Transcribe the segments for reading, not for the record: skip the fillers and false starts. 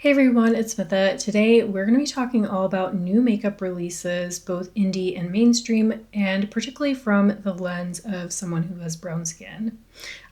Hey everyone, it's Smitha. Today we're going to be talking all about new makeup releases, both indie and mainstream, and particularly from the lens of someone who has brown skin.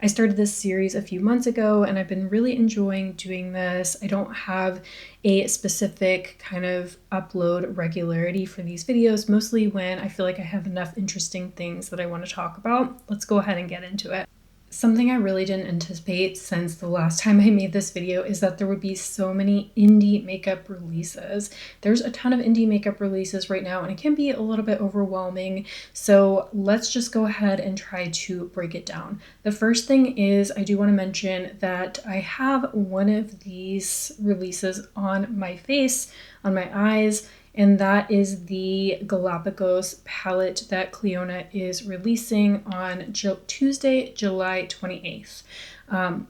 I started this series a few months ago and I've been really enjoying doing this. I don't have a specific kind of upload regularity for these videos, mostly when I feel like I have enough interesting things that I want to talk about. Let's go ahead and get into it. Something I really didn't anticipate since the last time I made this video is that there would be so many indie makeup releases. There's a ton of indie makeup releases right now and it can be a little bit overwhelming. So let's just go ahead and try to break it down. The first thing is I do want to mention that I have one of these releases on my face, on my eyes, and that is the Galapagos palette that Clionadh is releasing on Tuesday, July 28th.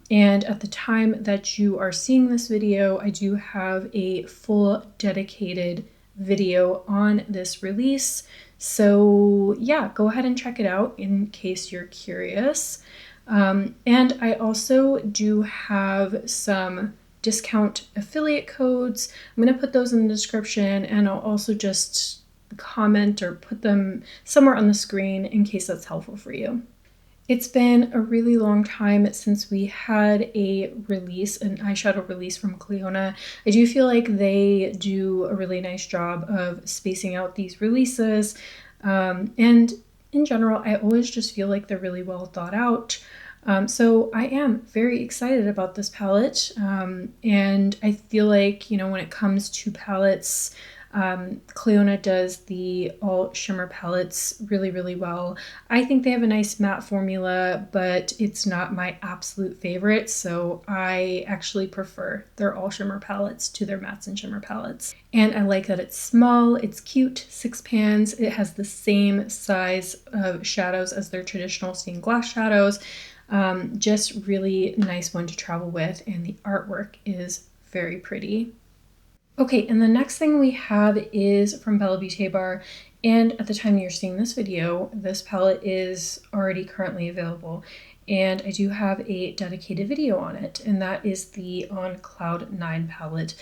And at the time that you are seeing this video, I do have a full dedicated video on this release. So yeah, go ahead and check it out in case you're curious. And I also do have some discount affiliate codes. I'm going to put those in the description, and I'll also just comment or put them somewhere on the screen in case that's helpful for you. It's been a really long time since we had a release, an eyeshadow release from Clionadh. I do feel like they do a really nice job of spacing out these releases, and in general, I always just feel like they're really well thought out. So I am very excited about this palette, and I feel like, when it comes to palettes, Clionadh does the all shimmer palettes really well. I think they have a nice matte formula, but it's not my absolute favorite, so I actually prefer their all shimmer palettes to their mattes and shimmer palettes. And I like that it's small, it's cute, 6 pans, it has the same size of shadows as their traditional stained glass shadows. Just really nice one to travel with, and the artwork is very pretty. Okay, and the next thing we have is from Beaute Bar, and at the time you're seeing this video, this palette is already currently available, and I do have a dedicated video on it, and that is the On Cloud 9 palette.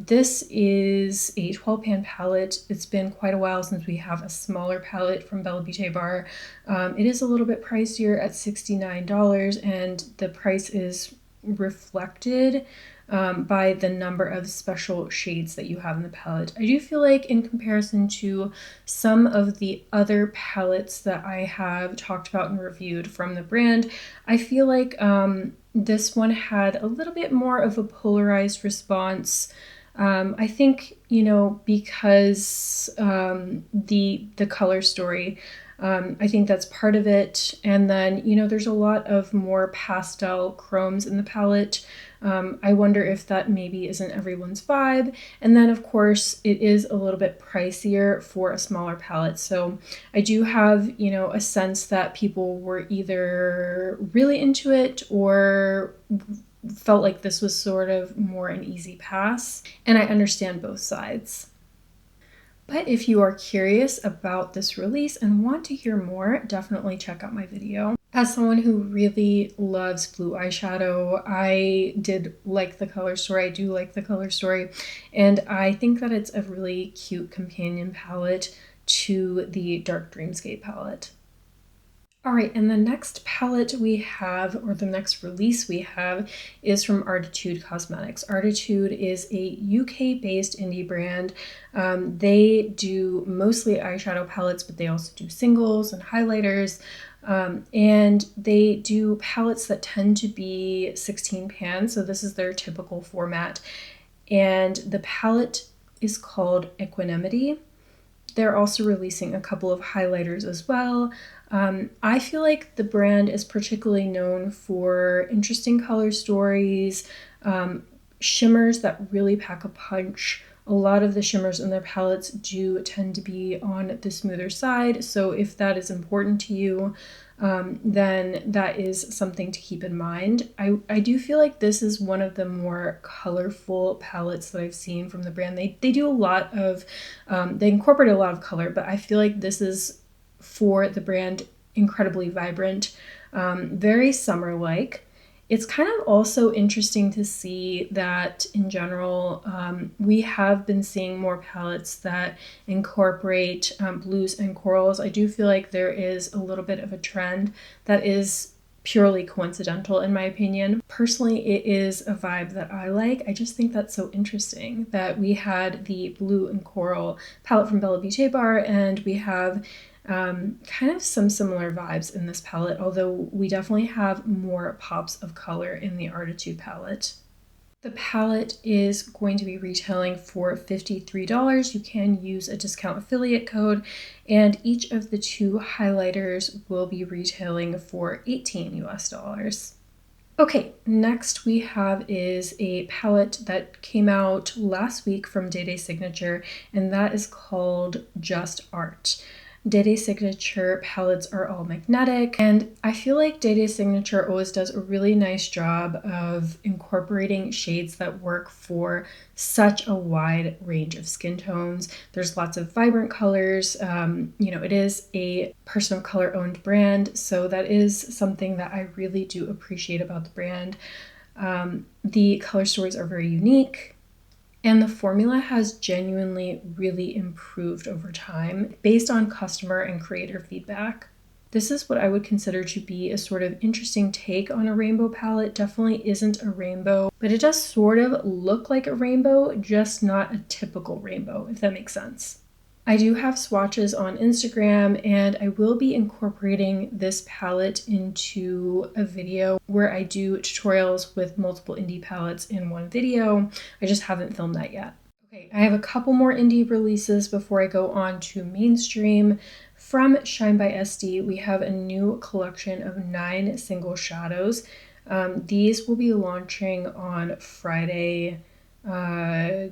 This is a 12 pan palette. It's been quite a while since we have a smaller palette from Beaute Bar. It is a little bit pricier at $69, and the price is reflected by the number of special shades that you have in the palette. I do feel like in comparison to some of the other palettes that I have talked about and reviewed from the brand, I feel like this one had a little bit more of a polarized response. I think, because the color story, I think that's part of it. And then, there's a lot of more pastel chromes in the palette. I wonder if that maybe isn't everyone's vibe. And then of course it is a little bit pricier for a smaller palette. So I do have, a sense that people were either really into it or felt like this was sort of more an easy pass. And I understand both sides. But if you are curious about this release and want to hear more, definitely check out my video. As someone who really loves blue eyeshadow, I did like the color story. I do like the color story, and I think that it's a really cute companion palette to the Dark Dreamscape palette. All right, and the next palette we have, or the next release we have, is from Arttitude Cosmetics. Arttitude is a UK-based indie brand. They do mostly eyeshadow palettes, but they also do singles and highlighters. And they do palettes that tend to be 16 pans, so this is their typical format. And the palette is called Equanimity. They're also releasing a couple of highlighters as well. I feel like the brand is particularly known for interesting color stories, shimmers that really pack a punch. A lot of the shimmers in their palettes do tend to be on the smoother side, so if that is important to you, then that is something to keep in mind. I do feel like this is one of the more colorful palettes that I've seen from the brand. They do a lot of, they incorporate a lot of color, but I feel like this is, for the brand, incredibly vibrant, very summer-like. It's kind of also interesting to see that in general, we have been seeing more palettes that incorporate blues and corals. I do feel like there is a little bit of a trend that is purely coincidental in my opinion. Personally, it is a vibe that I like. I just think that's so interesting that we had the blue and coral palette from Beaute Bar, and we have kind of some similar vibes in this palette, although we definitely have more pops of color in the Arttitude palette. The palette is going to be retailing for $53. You can use a discount affiliate code, and each of the two highlighters will be retailing for $18 US. Okay, next we have is a palette that came out last week from Dede Signature, and that is called Just Art. Dede Signature palettes are all magnetic, and I feel like Dede Signature always does a really nice job of incorporating shades that work for such a wide range of skin tones. There's lots of vibrant colors. It is a person of color owned brand, so that is something that I really do appreciate about the brand. The color stories are very unique. And the formula has genuinely really improved over time based on customer and creator feedback. This is what I would consider to be a sort of interesting take on a rainbow palette. Definitely isn't a rainbow, but it does sort of look like a rainbow, just not a typical rainbow, if that makes sense. I do have swatches on Instagram, and I will be incorporating this palette into a video where I do tutorials with multiple indie palettes in one video. I just haven't filmed that yet. Okay, I have a couple more indie releases before I go on to mainstream. From Shine by SD, we have a new collection of 9 single shadows. These will be launching on Friday,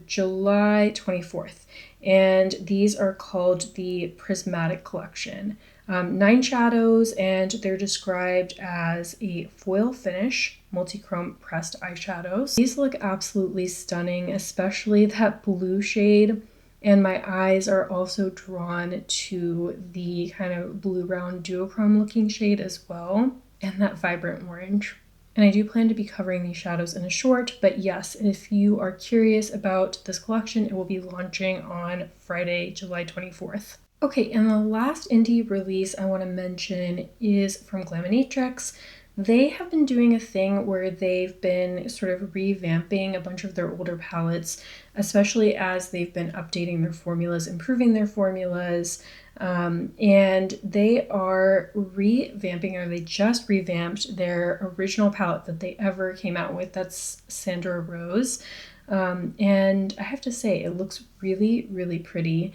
July 24th. And these are called the Prismatic Collection. 9 shadows, and they're described as a foil finish, multi-chrome pressed eyeshadows. These look absolutely stunning, especially that blue shade. And my eyes are also drawn to the kind of blue-brown duochrome looking shade as well, and that vibrant orange. And I do plan to be covering these shadows in a short, but yes, if you are curious about this collection, it will be launching on Friday, July 24th. Okay, and the last indie release I want to mention is from Glaminatrix. They have been doing a thing where they've been sort of revamping a bunch of their older palettes, especially as they've been updating their formulas, improving their formulas, and they are revamping, or they just revamped their original palette that they ever came out with. That's Sandra Rose. And I have to say, it looks really, really pretty.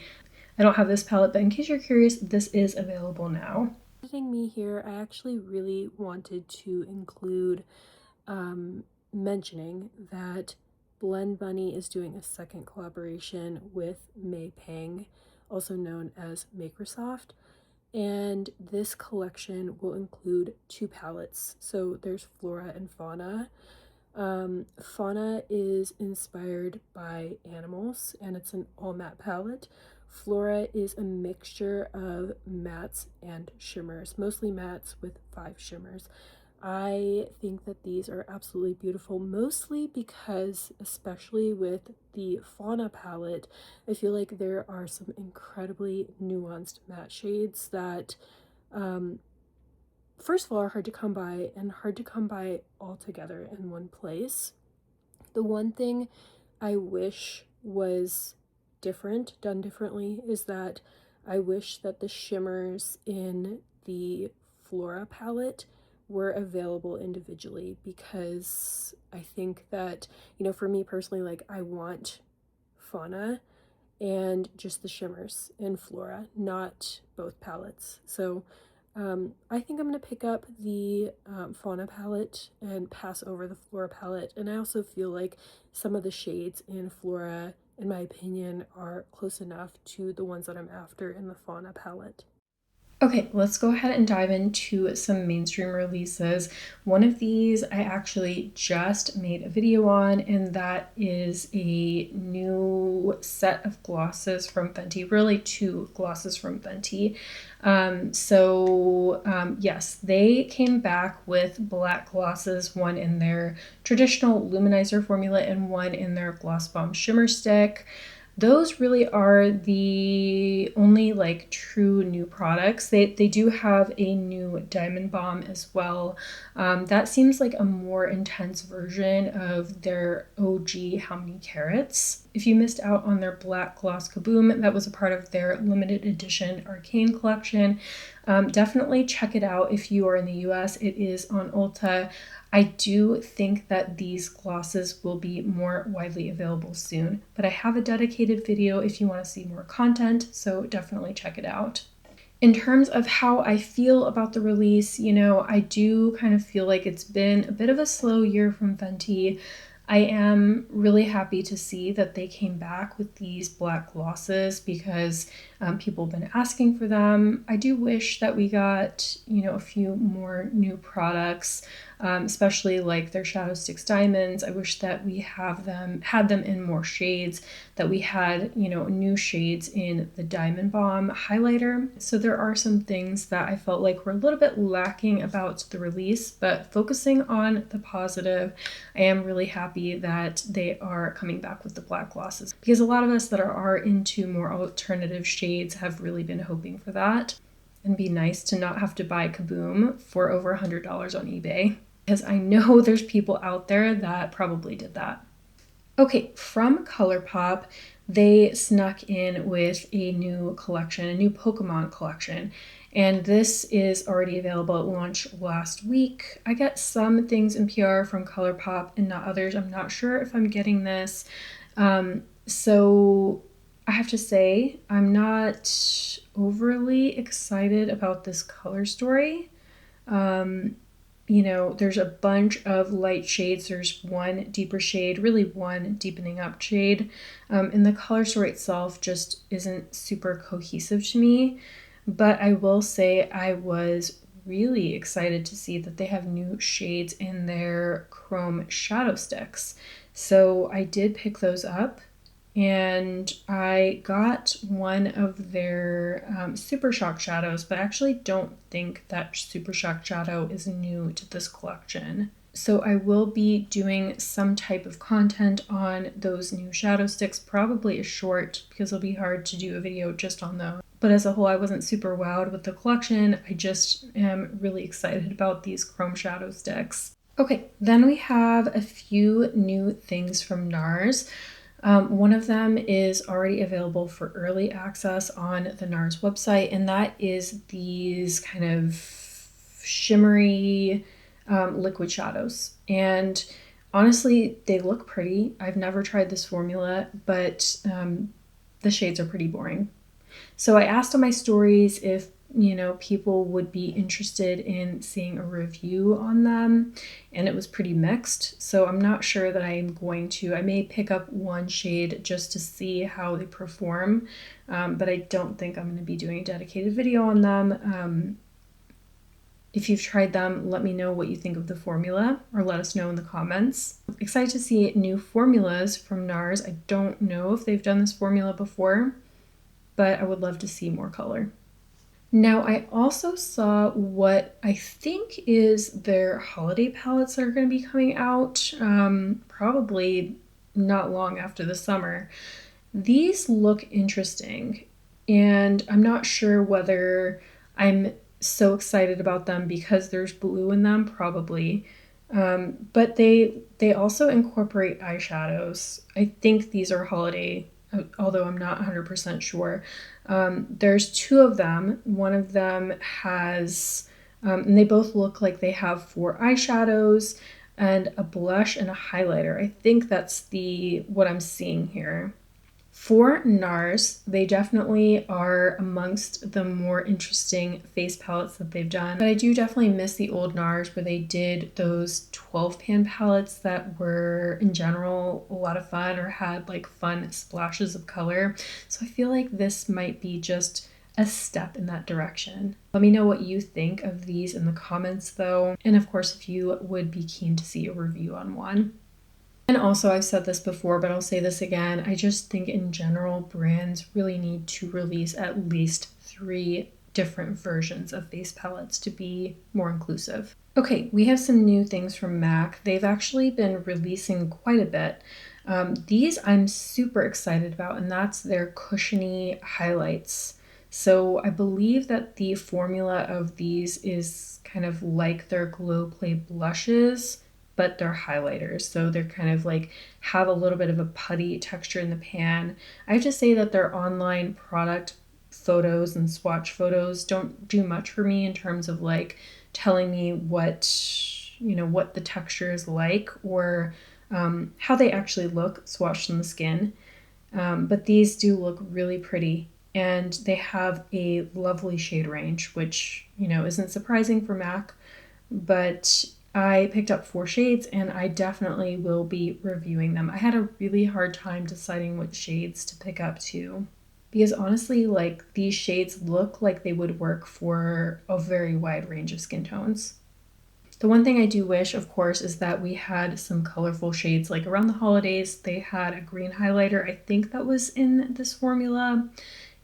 I don't have this palette, but in case you're curious, this is available now. Visiting me here, I actually really wanted to include mentioning that Blendbunny is doing a second collaboration with Mei Peng, also known as Meicrosoft, and this collection will include 2 palettes. So there's Flora and Fauna. Fauna is inspired by animals, and it's an all matte palette. Flora is a mixture of mattes and shimmers, mostly mattes with 5 shimmers. I think that these are absolutely beautiful, mostly because, especially with the Fauna palette, I feel like there are some incredibly nuanced matte shades that, first of all, are hard to come by, and hard to come by all together in one place. The one thing I wish was different, done differently, is that I wish that the shimmers in the Flora palette were available individually, because I think that, for me personally, like, I want Fauna and just the shimmers in Flora, not both palettes. So I think I'm going to pick up the Fauna palette and pass over the Flora palette. And I also feel like some of the shades in Flora, in my opinion, are close enough to the ones that I'm after in the Fauna palette. Okay, let's go ahead and dive into some mainstream releases. One of these I actually just made a video on, and that is a new set of glosses from Fenty, really two glosses from Fenty. Yes, they came back with black glosses, one in their traditional luminizer formula and one in their Gloss Bomb Shimmer Stick. Those really are the only like true new products. They do have a new Diamond Bomb as well. That seems like a more intense version of their OG How Many Carats. If you missed out on their Black Gloss Kaboom, that was a part of their limited edition Arcane collection. Definitely check it out if you are in the US. It is on Ulta. I do think that these glosses will be more widely available soon, but I have a dedicated video if you want to see more content, so definitely check it out. In terms of how I feel about the release, I do kind of feel like it's been a bit of a slow year from Fenty. I am really happy to see that they came back with these black glosses because people have been asking for them. I do wish that we got, a few more new products, especially like their Shadow Sticks Diamonds. I wish that we had them in more shades, that we had, new shades in the Diamond Bomb highlighter. So there are some things that I felt like were a little bit lacking about the release, but focusing on the positive, I am really happy that they are coming back with the black glosses because a lot of us that are into more alternative shades have really been hoping for that. And be nice to not have to buy Kaboom for over $100 on eBay, because I know there's people out there that probably did that. Okay, from ColourPop, they snuck in with a new collection, a new Pokemon collection, and this is already available. It launched last week. I get some things in PR from ColourPop and not others. I'm not sure if I'm getting this. So I have to say, I'm not overly excited about this color story. There's a bunch of light shades. There's one deeper shade, really one deepening up shade. And the color story itself just isn't super cohesive to me. But I will say I was really excited to see that they have new shades in their chrome shadow sticks. So I did pick those up. And I got one of their Super Shock shadows, but I actually don't think that Super Shock shadow is new to this collection. So I will be doing some type of content on those new shadow sticks, probably a short because it'll be hard to do a video just on those. But as a whole, I wasn't super wowed with the collection. I just am really excited about these chrome shadow sticks. Okay, then we have a few new things from Nars. One of them is already available for early access on the Nars website, and that is these kind of shimmery liquid shadows. And honestly, they look pretty. I've never tried this formula, but the shades are pretty boring. So I asked on my stories if people would be interested in seeing a review on them, and it was pretty mixed. So I'm not sure that I am going to. I may pick up one shade just to see how they perform, but I don't think I'm going to be doing a dedicated video on them. If you've tried them, let me know what you think of the formula, or let us know in the comments. Excited to see new formulas from Nars. I don't know if they've done this formula before, but I would love to see more color. Now, I also saw what I think is their holiday palettes that are going to be coming out probably not long after the summer. These look interesting, and I'm not sure whether I'm so excited about them because there's blue in them, probably. But they also incorporate eyeshadows. I think these are holiday, although I'm not 100% sure. There's two of them. One of them has, and they both look like they have 4 eyeshadows and a blush and a highlighter. I think that's what I'm seeing here. For Nars, they definitely are amongst the more interesting face palettes that they've done. But I do definitely miss the old Nars where they did those 12 pan palettes that were in general a lot of fun or had like fun splashes of color. So I feel like this might be just a step in that direction. Let me know what you think of these in the comments though, and of course if you would be keen to see a review on one. And also, I've said this before, but I'll say this again, I just think in general brands really need to release at least 3 different versions of face palettes to be more inclusive. Okay, we have some new things from MAC. They've actually been releasing quite a bit. These I'm super excited about, and that's their cushiony highlights. So I believe that the formula of these is kind of like their Glow Play blushes, but they're highlighters. So they're kind of like have a little bit of a putty texture in the pan. I have to say that their online product photos and swatch photos don't do much for me in terms of like telling me what the texture is like, or how they actually look swatched on the skin. But these do look really pretty, and they have a lovely shade range, which isn't surprising for MAC, but I picked up 4 shades and I definitely will be reviewing them. I had a really hard time deciding which shades to pick up too, because honestly, like, these shades look like they would work for a very wide range of skin tones. The one thing I do wish, of course, is that we had some colorful shades. Like around the holidays, they had a green highlighter. I think that was in this formula,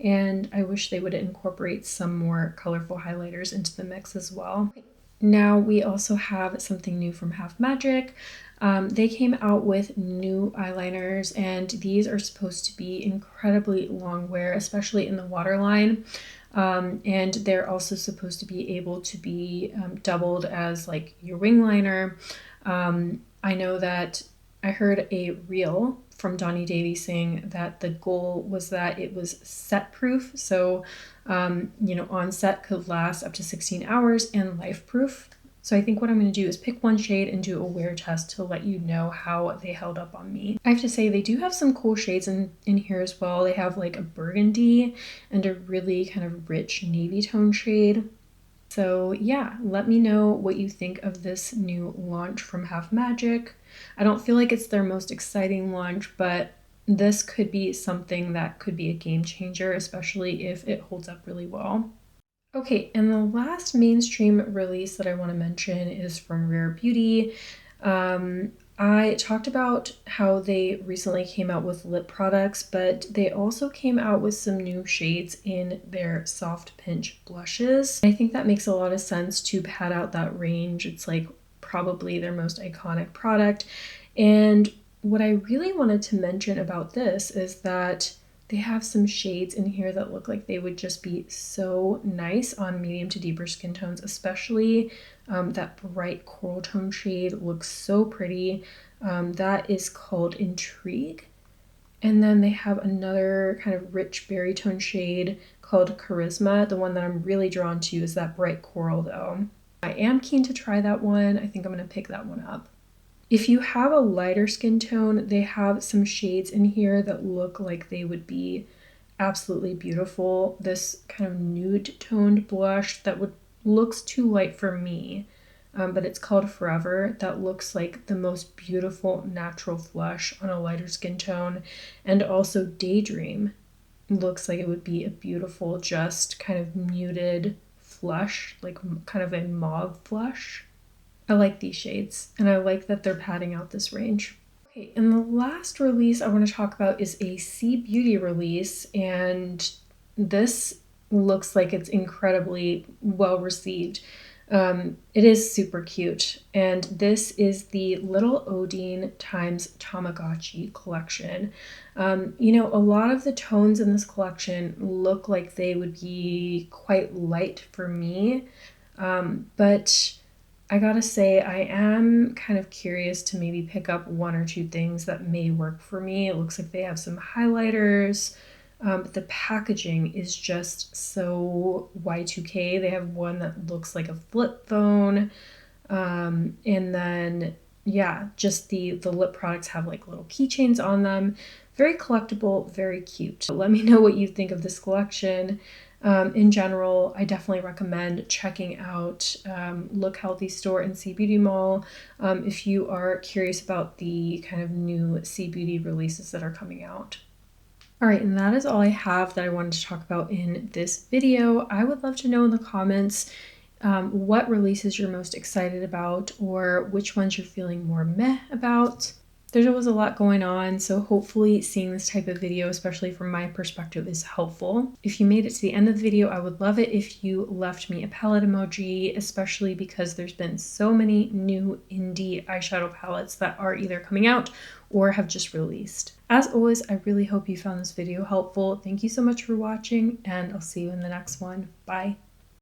and I wish they would incorporate some more colorful highlighters into the mix as well. Now we also have something new from Half Magic. They came out with new eyeliners, and these are supposed to be incredibly long wear, especially in the waterline. And they're also supposed to be able to be doubled as like your wing liner. I know that I heard a reel from Dede saying that the goal was that it was set proof. So, on set could last up to 16 hours, and life proof. So I think what I'm going to do is pick one shade and do a wear test to let you know how they held up on me. I have to say they do have some cool shades in here as well. They have like a burgundy and a really kind of rich navy tone shade. So yeah, let me know what you think of this new launch from Half Magic. I don't feel like it's their most exciting launch, but this could be something that could be a game changer, especially if it holds up really well. Okay, and the last mainstream release that I want to mention is from Rare Beauty. I talked about how they recently came out with lip products, but they also came out with some new shades in their Soft Pinch blushes. I think that makes a lot of sense to pad out that range. It's like probably their most iconic product. And what I really wanted to mention about this is that they have some shades in here that look like they would just be so nice on medium to deeper skin tones, especially that bright coral tone shade looks so pretty. That is called Intrigue. And then they have another kind of rich berry tone shade called Charisma. The one that I'm really drawn to is that bright coral though. I am keen to try that one. I think I'm going to pick that one up. If you have a lighter skin tone, they have some shades in here that look like they would be absolutely beautiful. This kind of nude toned blush that looks too light for me, but it's called Forever. That looks like the most beautiful natural flush on a lighter skin tone. And also Daydream looks like it would be a beautiful, just kind of muted flush, like kind of a mauve flush. I like these shades, and I like that they're padding out this range. Okay, and the last release I want to talk about is a C Beauty release, and this looks like it's incredibly well received. It is super cute, and this is the Little Odin times Tamagotchi collection. A lot of the tones in this collection look like they would be quite light for me, but I gotta say, I am kind of curious to maybe pick up 1 or 2 things that may work for me. It looks like they have some highlighters, but the packaging is just so Y2K. They have one that looks like a flip phone, and then yeah, just the lip products have like little keychains on them. Very collectible, very cute. Let me know what you think of this collection. In general, I definitely recommend checking out Look Healthy store and C Beauty Mall if you are curious about the kind of new C Beauty releases that are coming out. All right, and that is all I have that I wanted to talk about in this video. I would love to know in the comments what releases you're most excited about, or which ones you're feeling more meh about. There's always a lot going on, so hopefully seeing this type of video, especially from my perspective, is helpful. If you made it to the end of the video, I would love it if you left me a palette emoji, especially because there's been so many new indie eyeshadow palettes that are either coming out or have just released. As always, I really hope you found this video helpful. Thank you so much for watching, and I'll see you in the next one. Bye.